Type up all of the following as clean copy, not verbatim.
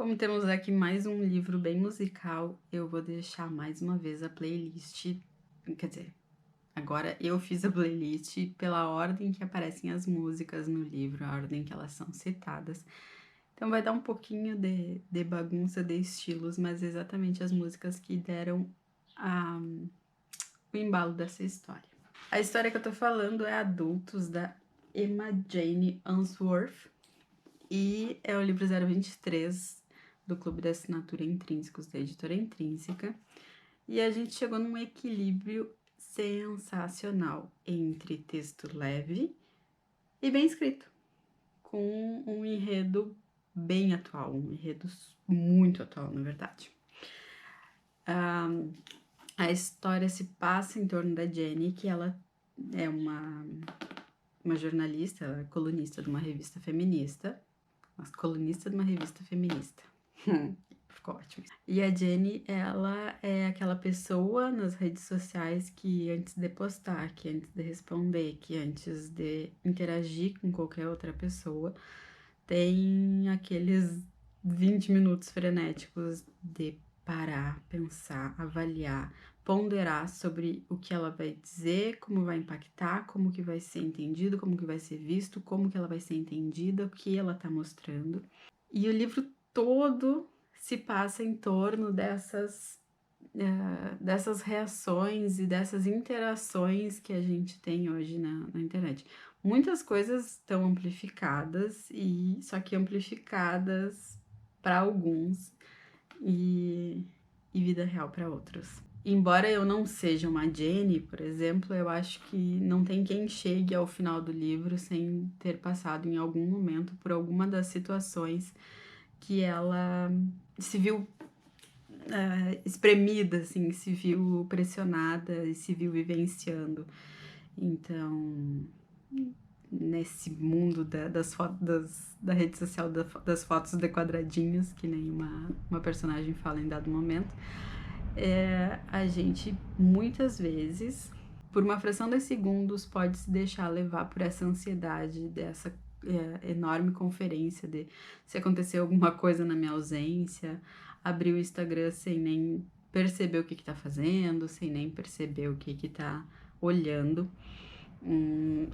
Como temos aqui mais um livro bem musical, eu vou deixar mais uma vez a playlist, quer dizer, agora eu fiz a playlist pela ordem que aparecem as músicas no livro, a ordem que elas são citadas. Então vai dar um pouquinho de bagunça de estilos, mas exatamente as músicas que deram o embalo dessa história. A história que eu tô falando é Adultos, da Emma Jane Unsworth, e é o livro 023 do Clube da Assinatura Intrínsecos, da editora Intrínseca. E a gente chegou num equilíbrio sensacional entre texto leve e bem escrito, com um enredo bem atual, um enredo muito atual, na verdade. A história se passa em torno da Jenny, que ela é uma jornalista, ela é colunista de uma revista feminista. Nossa, colunista de uma revista feminista. Ficou ótimo. E a Jenny, ela é aquela pessoa nas redes sociais que antes de postar, que antes de responder, que antes de interagir com qualquer outra pessoa, tem aqueles 20 minutos frenéticos de parar, pensar, avaliar, ponderar sobre o que ela vai dizer, como vai impactar, como que vai ser entendido, como que vai ser visto, como que ela vai ser entendida, o que ela tá mostrando. E o livro todo se passa em torno dessas reações e dessas interações que a gente tem hoje na internet. Muitas coisas estão amplificadas, e só que amplificadas para alguns e vida real para outros. Embora eu não seja uma Jenny, por exemplo, eu acho que não tem quem chegue ao final do livro sem ter passado em algum momento por alguma das situações que ela se viu espremida, assim, se viu pressionada e se viu vivenciando. Então, nesse mundo da rede social das fotos de quadradinhos, que nem uma personagem fala em dado momento, a gente muitas vezes, por uma fração de segundos, pode se deixar levar por essa ansiedade dessa enorme conferência de se acontecer alguma coisa na minha ausência, abrir o Instagram sem nem perceber o que tá fazendo, sem nem perceber o que tá olhando,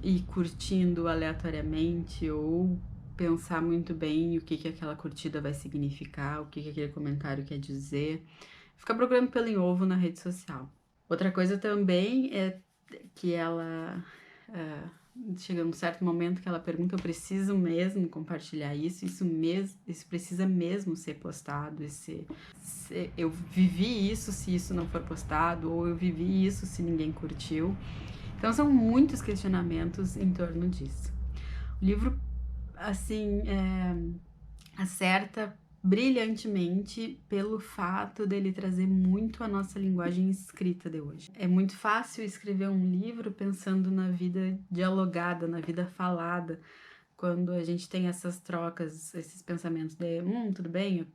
e curtindo aleatoriamente, ou pensar muito bem o que aquela curtida vai significar, o que aquele comentário quer dizer, ficar procurando pelo em ovo na rede social. Outra coisa também é que ela chega num certo momento que ela pergunta: eu preciso mesmo compartilhar isso precisa mesmo ser postado, eu vivi isso se isso não for postado, ou eu vivi isso se ninguém curtiu. Então são muitos questionamentos em torno disso. O livro, assim, acerta brilhantemente pelo fato dele trazer muito a nossa linguagem escrita de hoje. É muito fácil escrever um livro pensando na vida dialogada, na vida falada, quando a gente tem essas trocas, esses pensamentos de tudo bem,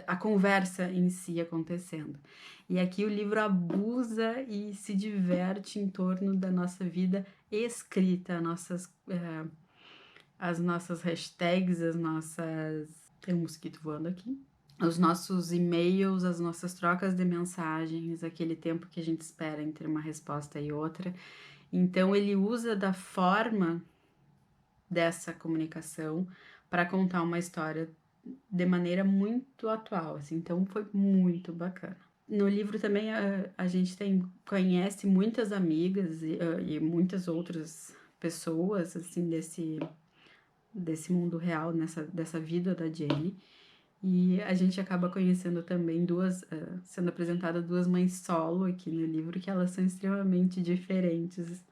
a conversa em si acontecendo. E aqui o livro abusa e se diverte em torno da nossa vida escrita, as nossas hashtags, tem um mosquito voando aqui. Os nossos e-mails, as nossas trocas de mensagens, aquele tempo que a gente espera entre uma resposta e outra. Então ele usa da forma dessa comunicação para contar uma história de maneira muito atual, assim, então foi muito bacana. No livro também a gente conhece muitas amigas e muitas outras pessoas, assim, desse mundo real, dessa vida da Jenny. E a gente acaba conhecendo também sendo apresentada duas mães solo aqui no livro, que elas são extremamente diferentes.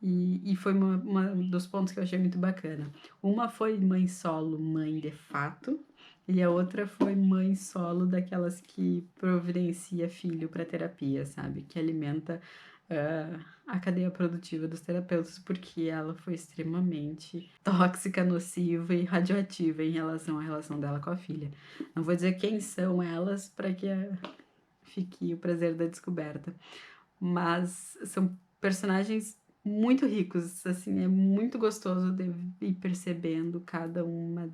E foi um dos pontos que eu achei muito bacana. Uma foi mãe solo, mãe de fato, e a outra foi mãe solo daquelas que providencia filho para terapia, sabe? Que alimenta a cadeia produtiva dos terapeutas, porque ela foi extremamente tóxica, nociva e radioativa em relação à relação dela com a filha. Não vou dizer quem são elas para que fique o prazer da descoberta, mas são personagens muito ricos, assim, é muito gostoso de ir percebendo cada uma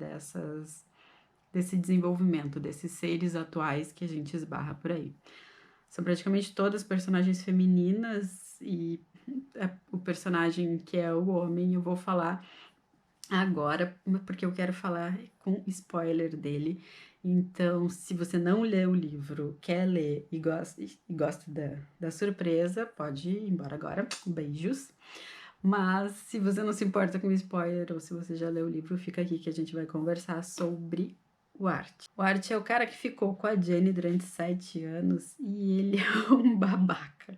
desse desenvolvimento, desses seres atuais que a gente esbarra por aí. São praticamente todas personagens femininas e o personagem que é o homem eu vou falar agora, porque eu quero falar com spoiler dele. Então, se você não leu o livro, quer ler e gosta da surpresa, pode ir embora agora. Beijos. Mas se você não se importa com spoiler ou se você já leu o livro, fica aqui que a gente vai conversar sobre o Art. O Art é o cara que ficou com a Jenny durante 7 anos e ele é um babaca.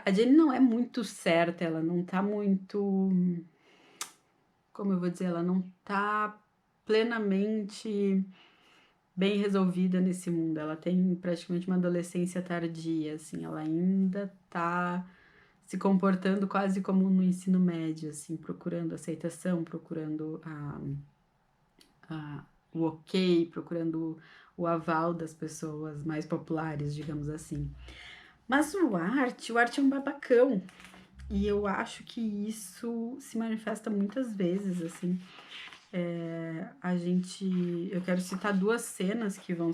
A Jenny não é muito certa, ela não tá muito... Como eu vou dizer, ela não tá plenamente bem resolvida nesse mundo. Ela tem praticamente uma adolescência tardia, assim, ela ainda tá se comportando quase como no ensino médio, assim, procurando aceitação, procurando o ok, procurando o aval das pessoas mais populares, digamos assim. Mas o Art é um babacão. E eu acho que isso se manifesta muitas vezes, assim. Eu quero citar 2 cenas que vão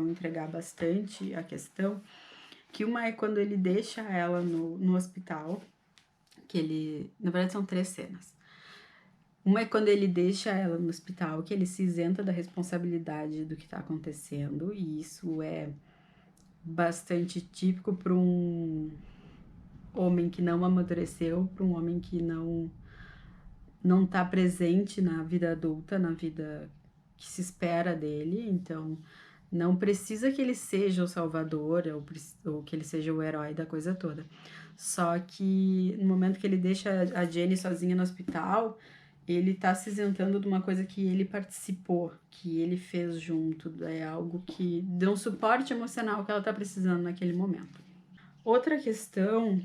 entregar bastante a questão. Que uma é quando ele deixa ela no hospital, na verdade são 3 cenas. Uma é quando ele deixa ela no hospital, que ele se isenta da responsabilidade do que tá acontecendo, e isso é bastante típico para um homem que não amadureceu, para um homem que não tá presente na vida adulta, na vida que se espera dele. Então, não precisa que ele seja o salvador ou que ele seja o herói da coisa toda. Só que no momento que ele deixa a Jenny sozinha no hospital, ele tá se isentando de uma coisa que ele participou, que ele fez junto. É algo que deu um suporte emocional que ela tá precisando naquele momento. Outra questão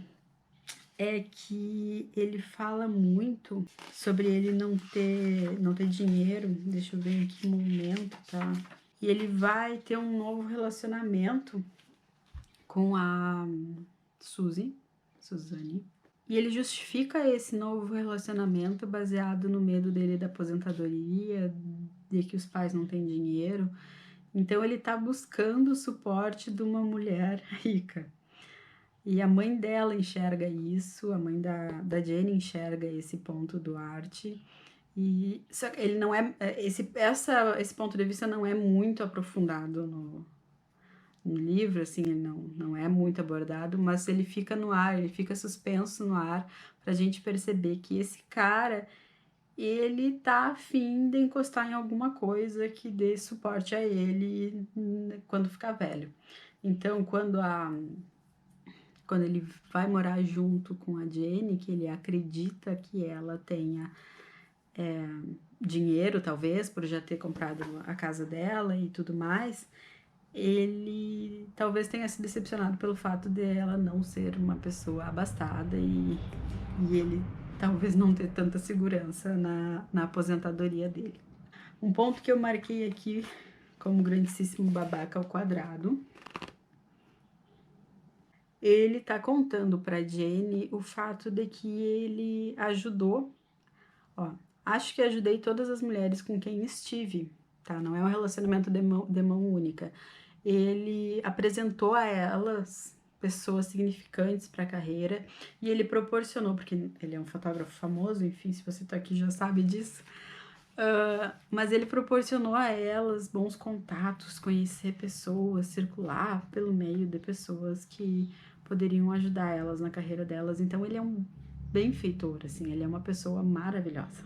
é que ele fala muito sobre ele não ter dinheiro. Deixa eu ver em que momento, tá? E ele vai ter um novo relacionamento com a Suzane. E ele justifica esse novo relacionamento baseado no medo dele da aposentadoria, de que os pais não têm dinheiro. Então ele tá buscando o suporte de uma mulher rica. E a mãe dela enxerga isso, a mãe da Jenny enxerga esse ponto do Art. E só que ele não é... Esse ponto de vista não é muito aprofundado no livro, assim, ele não é muito abordado, mas ele fica no ar, ele fica suspenso no ar pra gente perceber que esse cara, ele tá afim de encostar em alguma coisa que dê suporte a ele quando ficar velho. Então, quando ele vai morar junto com a Jenny, que ele acredita que ela tenha dinheiro, talvez, por já ter comprado a casa dela e tudo mais, ele talvez tenha se decepcionado pelo fato de ela não ser uma pessoa abastada e ele talvez não ter tanta segurança na aposentadoria dele. Um ponto que eu marquei aqui como grandíssimo babaca ao quadrado, ele tá contando pra Jenny o fato de que ele ajudou, acho que ajudei todas as mulheres com quem estive, tá? Não é um relacionamento de mão única. Ele apresentou a elas pessoas significantes para a carreira e ele proporcionou, porque ele é um fotógrafo famoso, enfim, se você tá aqui já sabe disso, mas ele proporcionou a elas bons contatos, conhecer pessoas, circular pelo meio de pessoas que poderiam ajudar elas na carreira delas. Então ele é um benfeitor, assim, ele é uma pessoa maravilhosa.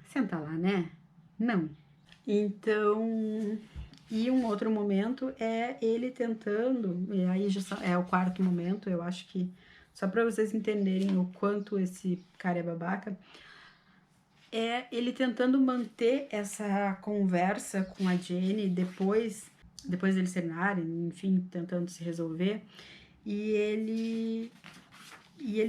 Senta lá, né? Não. Então, e um outro momento é ele tentando, e aí já é o 4º momento, eu acho que só para vocês entenderem o quanto esse cara é babaca, é ele tentando manter essa conversa com a Jenny depois deles terminarem, enfim, tentando se resolver, e ele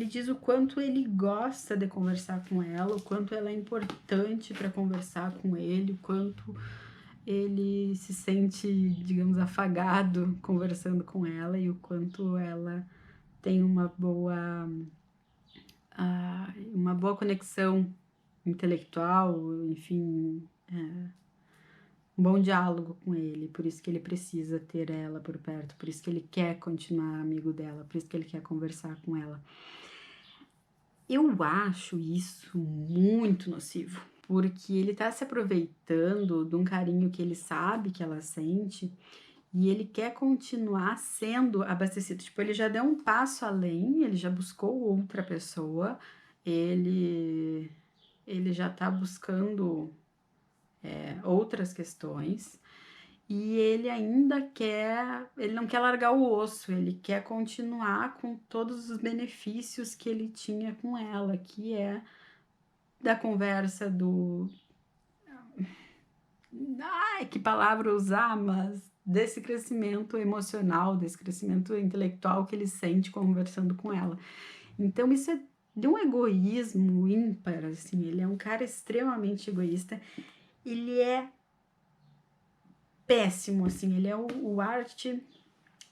diz o quanto ele gosta de conversar com ela, o quanto ela é importante para conversar com ele, o quanto ele se sente, digamos, afagado conversando com ela e o quanto ela tem uma boa conexão intelectual, enfim, um bom diálogo com ele, por isso que ele precisa ter ela por perto, por isso que ele quer continuar amigo dela, por isso que ele quer conversar com ela. Eu acho isso muito nocivo, porque ele tá se aproveitando de um carinho que ele sabe que ela sente e ele quer continuar sendo abastecido. Tipo, ele já deu um passo além, ele já buscou outra pessoa, ele, ele já tá buscando outras questões. E ele ainda quer, ele não quer largar o osso, ele quer continuar com todos os benefícios que ele tinha com ela, que é da conversa do. Ai, que palavra usar, mas desse crescimento emocional, desse crescimento intelectual que ele sente conversando com ela. Então, isso é de um egoísmo ímpar, assim, ele é um cara extremamente egoísta, ele é péssimo, assim, ele é o Art.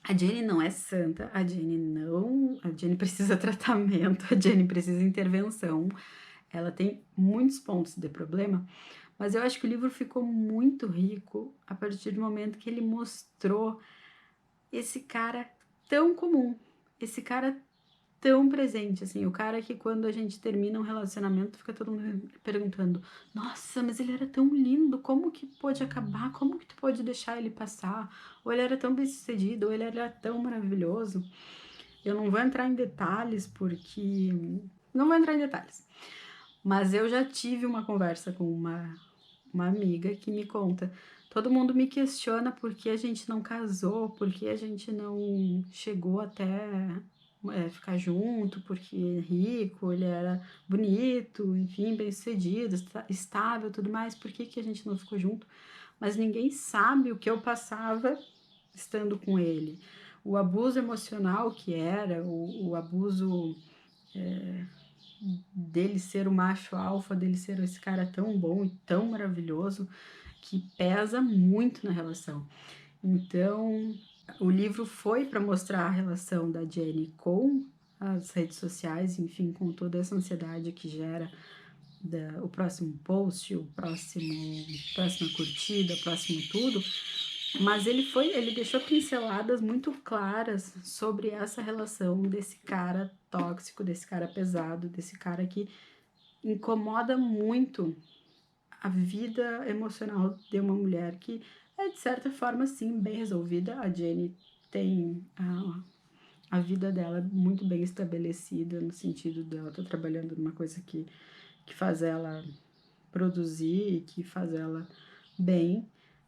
A Jenny não é santa, a Jenny precisa tratamento, a Jenny precisa intervenção, ela tem muitos pontos de problema, mas eu acho que o livro ficou muito rico a partir do momento que ele mostrou esse cara tão comum, esse cara tão presente, assim, o cara que quando a gente termina um relacionamento fica todo mundo perguntando, nossa, mas ele era tão lindo, como que pôde acabar, como que tu pode deixar ele passar, ou ele era tão bem sucedido, ou ele era tão maravilhoso. Eu não vou entrar em detalhes porque... Não vou entrar em detalhes, mas eu já tive uma conversa com uma amiga que me conta, todo mundo me questiona por que a gente não casou, por que a gente não chegou até ficar junto, porque é rico, ele era bonito, enfim, bem-sucedido, estável, tudo mais, por que a gente não ficou junto? Mas ninguém sabe o que eu passava estando com ele. O abuso emocional que era, o abuso dele ser o macho alfa, dele ser esse cara tão bom e tão maravilhoso, que pesa muito na relação. Então, o livro foi para mostrar a relação da Jenny com as redes sociais, enfim, com toda essa ansiedade que gera o próximo post, próxima curtida, próximo tudo, mas ele deixou pinceladas muito claras sobre essa relação desse cara tóxico, desse cara pesado, desse cara que incomoda muito a vida emocional de uma mulher que é, de certa forma, sim, bem resolvida. A Jenny tem a vida dela muito bem estabelecida, no sentido dela estar trabalhando numa coisa que faz ela produzir e que faz ela bem.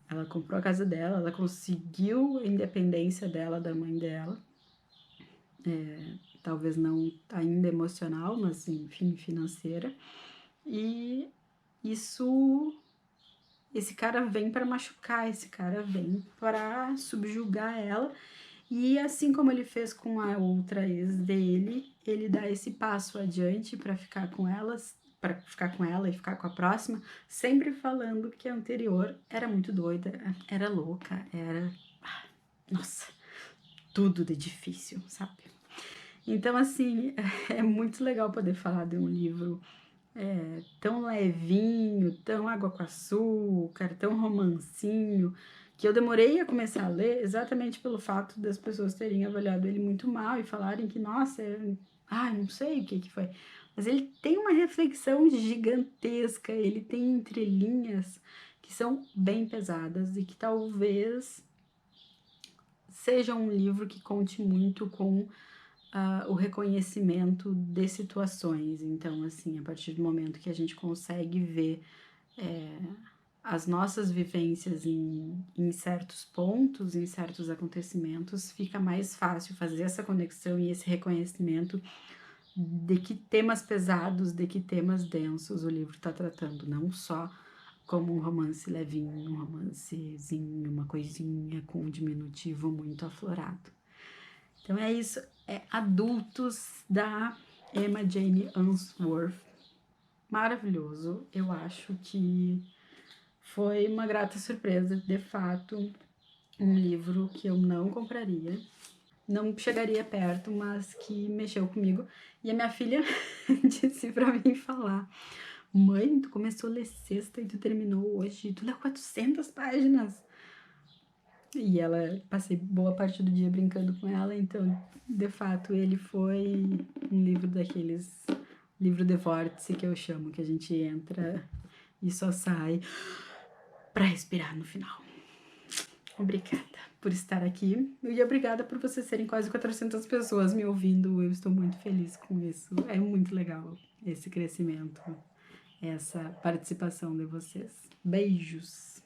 Ela comprou a casa dela, ela conseguiu a independência dela, da mãe dela. Talvez não ainda emocional, mas enfim, financeira. E isso, esse cara vem para machucar, esse cara vem para subjugar ela. E assim como ele fez com a outra ex dele, ele dá esse passo adiante para ficar com elas, para ficar com ela e ficar com a próxima, sempre falando que a anterior era muito doida, era louca, era, nossa, tudo de difícil, sabe? Então, assim, é muito legal poder falar de um livro tão levinho, tão água com açúcar, tão romancinho, que eu demorei a começar a ler exatamente pelo fato das pessoas terem avaliado ele muito mal e falarem que, nossa, não sei o que foi. Mas ele tem uma reflexão gigantesca, ele tem entrelinhas que são bem pesadas e que talvez seja um livro que conte muito com o reconhecimento de situações. Então, assim, a partir do momento que a gente consegue ver as nossas vivências em certos pontos, em certos acontecimentos, fica mais fácil fazer essa conexão e esse reconhecimento de que temas pesados, de que temas densos o livro está tratando, não só como um romance levinho, um romancezinho, uma coisinha com um diminutivo muito aflorado. Então é isso, é Adultos, da Emma Jane Unsworth. Maravilhoso, eu acho que foi uma grata surpresa, de fato, um livro que eu não compraria, não chegaria perto, mas que mexeu comigo. E a minha filha disse pra mim falar, Mãe, tu começou a ler sexta e tu terminou hoje, tu leu 400 páginas. E ela, passei boa parte do dia brincando com ela, então, de fato, ele foi um livro daqueles, livro de vórtice que eu chamo, que a gente entra e só sai pra respirar no final. Obrigada por estar aqui e obrigada por vocês serem quase 400 pessoas me ouvindo. Eu estou muito feliz com isso. É muito legal esse crescimento, essa participação de vocês. Beijos!